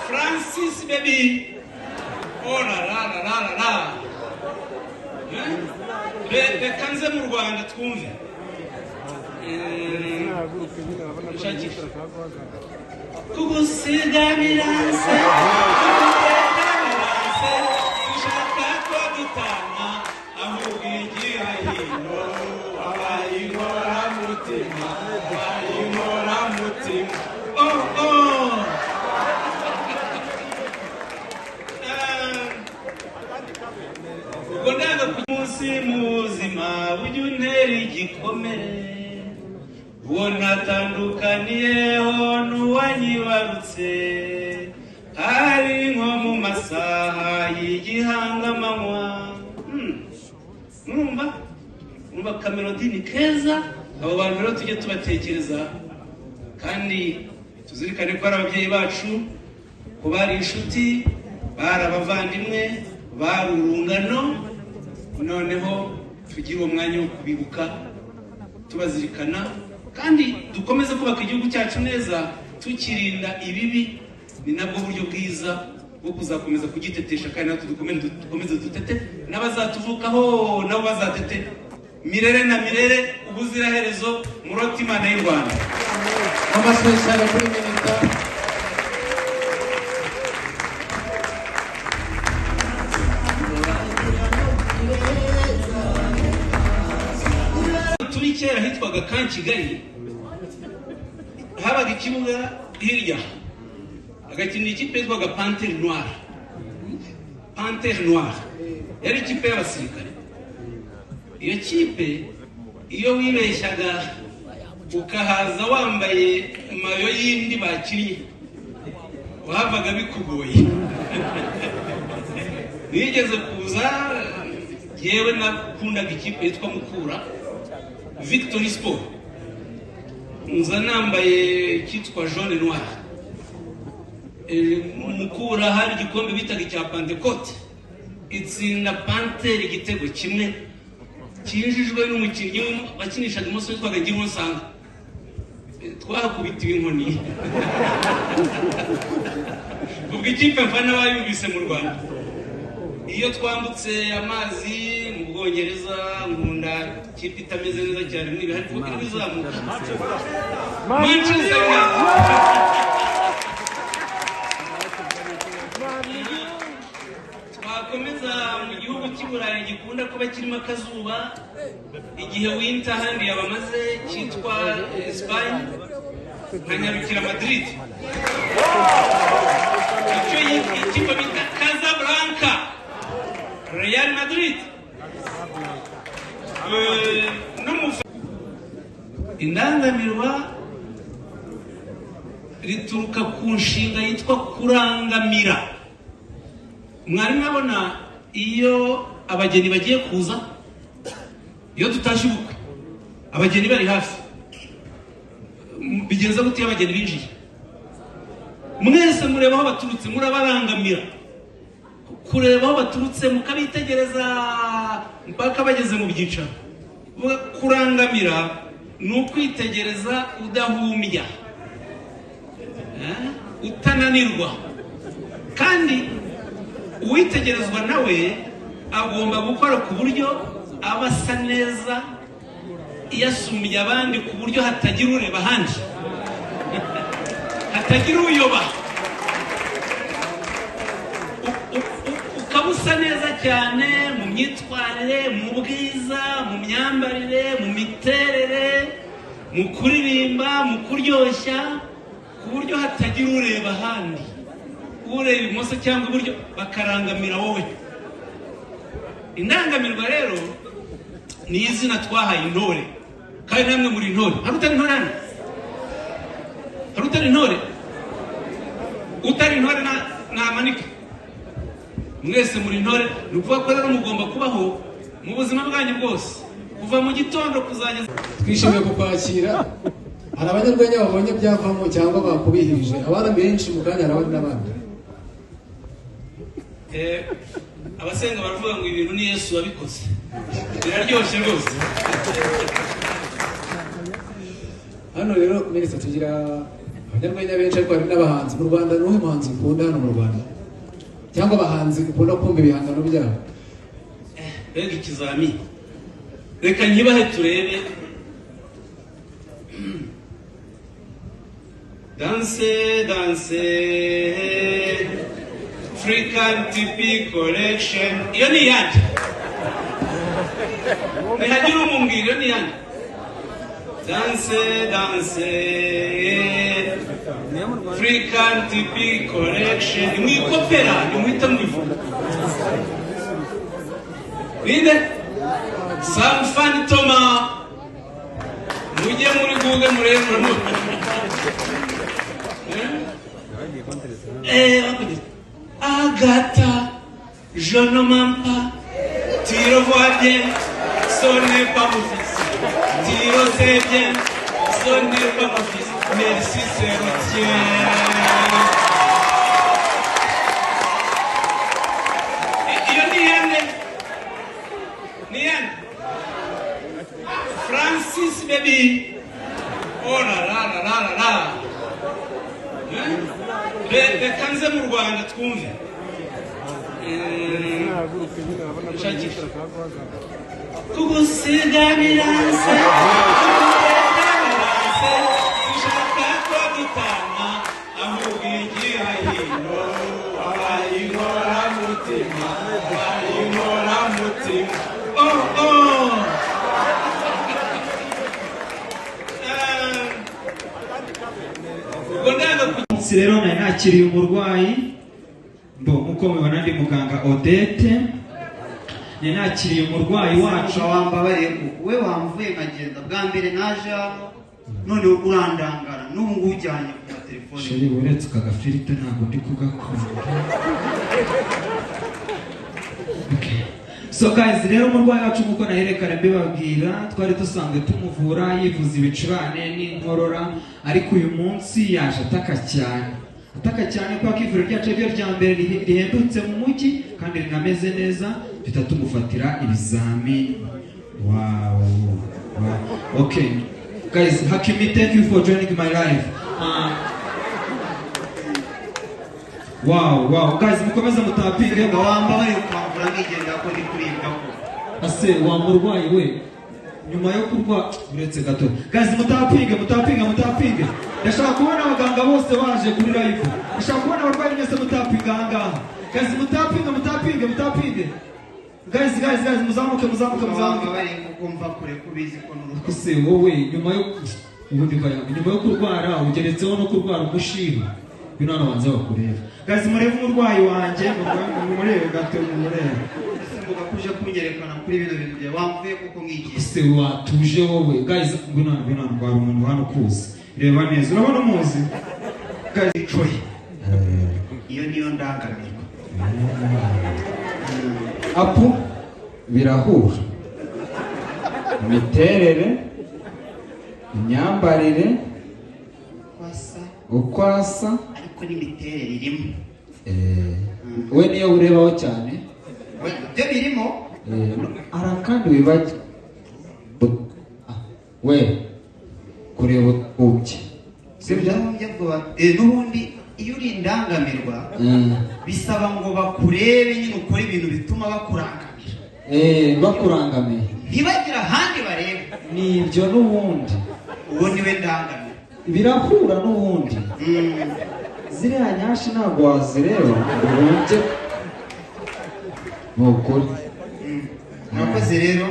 Francis baby. Oh la la la la la la. Reka nze mu Rwanda twumve. Kugusiga biranse, ushaka ko dutana, ahubwo igira hino, abayingora mutima, abayingora mutima. Oh oh. Gondaga kumunsi muzima ujye untera igikomere. Wona tandukaniyeho n'uwanyibarutse hari nko mu masaha y'igihangamanywa. Numva kamelodini keza abo bantu rero tujye tubatekereza kandi tuzirikane ko ari ababyeyi bacu, ko bari inshuti, bari abavandimwe, bari urungano. Noneho tugira umwanya wo kubibuka tubazirikana kandi dukomeze kubaka igihugu cyacu neza tukirinda ibibi. Ni nabwo buryo bwiza bwo kuzakomeza kugitetesha kandi natwe dukomeze dutete n'abazatuvukaho nabo bazatete mirere na mirere ubuziraherezo murota Imana y'u Rwanda. Amasezerano kuri minota. Turi kera hitwaga kan Kigali, habaga ikibuga hirya agakinira ikipe yitwaga Panthère Noire. Panthère Noire yari ikipe y'abasirikare. Iyo kipe iyo wibeshyaga ukahaza wambaye mayo yindi bakinnye wavaga bikugoye. Nigeze kuza yewe nakundaga ikipe yitwa Mukura Victory Sport, nza nambaye kitwa jaune noir. Mukura hari igikombe bitaga icya Pentecote, itsinda Panthère igitego kimwe kinjijwe n'umukinnyi bakinishaga umunsi witwaga Ngironsanga. Twahakubitiwe inkoni. Ubwo ikipe mfana bayumvise mu Rwanda. Iyo twambutse amazi mu Bwongereza nkunda kipe itameze neza cyane niba hari kuko bizamuka. Manchester twakomeza mu gihugu cy'Iburayi gikunda kuba kirimo akazuba igihe winter handi yabamaze cyitwa Spain nkanyarukira Madrid. Icyo ikipe bita Casablanca Real Madrid. Indangamirwa rituruka ku nshinga yitwa kurangamira. Mwari mwabona iyo abageni bagiye kuza, iyo tutashye ubukwe abageni bari hafi, bigenza gute iyo abageni binjiye? Mwese mureba aho baturutse, murabarangamira, kureba aho baturutse mukabitegereza mpaka bageze mu byicaro. Kurangamira ni ukwitegereza udahumbya, utananirwa, kandi uwitegerezwa nawe agomba gukora ku buryo aba asa neza yasumbye abandi, ku buryo hatagira ureba ahandi, hatagira uyoba. Ukaba usa neza cyane mu myitwarire, mu bwiza, mu myambarire, mu miterere, mu kuririmba, mu kuryoshya, ku buryo hatagira ureba ahandi, ureba ibumoso cyangwa iburyo bakarangamira wowe. Indangamirwa rero ni izina twahaye intore, kandi namwe muri intore. Hari utari intore hano? Hari utari intore? Utari intore namanika. Mwese muri intore. Ni ukuvuga ko rero mugomba kubaho mu buzima bwanyu bwose kuva mu gitondo kuzageza. Twishimiye kukwakira. Hari abanyarwenya babonye byavamo cyangwa bakubihirije, abana benshi mu kanya arabandi n'abandi. abasenga baravuga ngo ibintu ni Yesu wabikoze. Biraryoshye rwose. Hano rero minisitiri tugira abanyarwenya benshi ariko hari n'abahanzi mu Rwanda. N'uhe muhanzi ukunda hano mu Rwanda cyangwa abahanzi ukunda kumva ibihangano byabo? Mbega ikizami, reka nyibahe turebe. Danse danse African TP collection. Iyo ni yandi nihagira umumbwira ni yandi. Danse danse African TP collection. Mwikopera nimwita mwivuga ninde? Sam Fantoma. Mujye muri Google murebe. Agatha, je ne mens pas, tu le vois bien, ce n'est pas mon fils. Tu le sais bien, ce n'est pas mon fils. Merci, c'est le tien. Nian Francis baby. Oh la la la la la la. Reka nze mu Rwanda twumve. Kugusiganirase sishaka ko dutana ahubwo igira hino ayingora mutima. Rero nari nakiriye umurwayi nkuko mubibona ndi muganga Odette. Nari nakiriye umurwayi wacu. Wambabariye ko we wamvuye nkagenda bwa mbere naje hano none urandangara n'ubu ngubu ujyanye ku telefone. Sheri uretse kagafirite ntabwo ndi kugakunda. Okay. So guys, rero umurwayi wacu nkuko naherekana mbibabwira twari dusanzwe tumuvura yivuza ibicurane n'inkorora, ariko uyu munsi yaje ataka cyane kwa kivuriro ryacu ryo rya mbere rihendutse mu mujyi kandi rinameze neza, duhita tumufatira ibizamini. Wow. Okay guys, Hakimi, thank you for joining my life. Wow guys, mukomeza mutapinge. Wambabariye kwambura ngigenda ko ndi kuribwa ko ase wa murwayi we nyuma yo kurwa uretse gato. Guys, mutapinge. Ndashaka kubona abaganga bose baje kuri live. Ndashaka kubona abarwayi mwese mutapinga ahangaha. Guys, mutapinge. Guys, muzamuke. Wambabariye kumva kure kubizi ko n'uruko. Ase wowe nyuma yo kurwara ugeretseho no kurwara umushiha. Bino hano banze bakureba. Guys, murebe umurwayi wanjye, murebe gato murebe. Simbuga kuje kunyerekana kuri bino bintu bya wamvuye kuko ngigiye. Se watuje wowe. Guys, bino ndwara umuntu hano kuzi. Reba neza. Urabona umuzi? Guys, Troy. Iyo niyo ndangamirwa. Apu birahura. Imiterere, imyambarire, ukwasa ariko n'imiterere irimo. We niyo urebaho cyane. Byo birimo. Arakandi wibajya. We kureba ubye. Sibyo n'ubundi iyo uri indangamirwa bisaba ngo bakurebe nyine ukora ibintu bituma bakurangamira. Bakurangamiye. Ntibagira ahandi bareba. Nibyo n'ubundi. Uwo niwe ndangamira. Birahura n'ubundi. Ziriya nyashi ntabwo wazireba urubye nukuri. Mwakoze rero.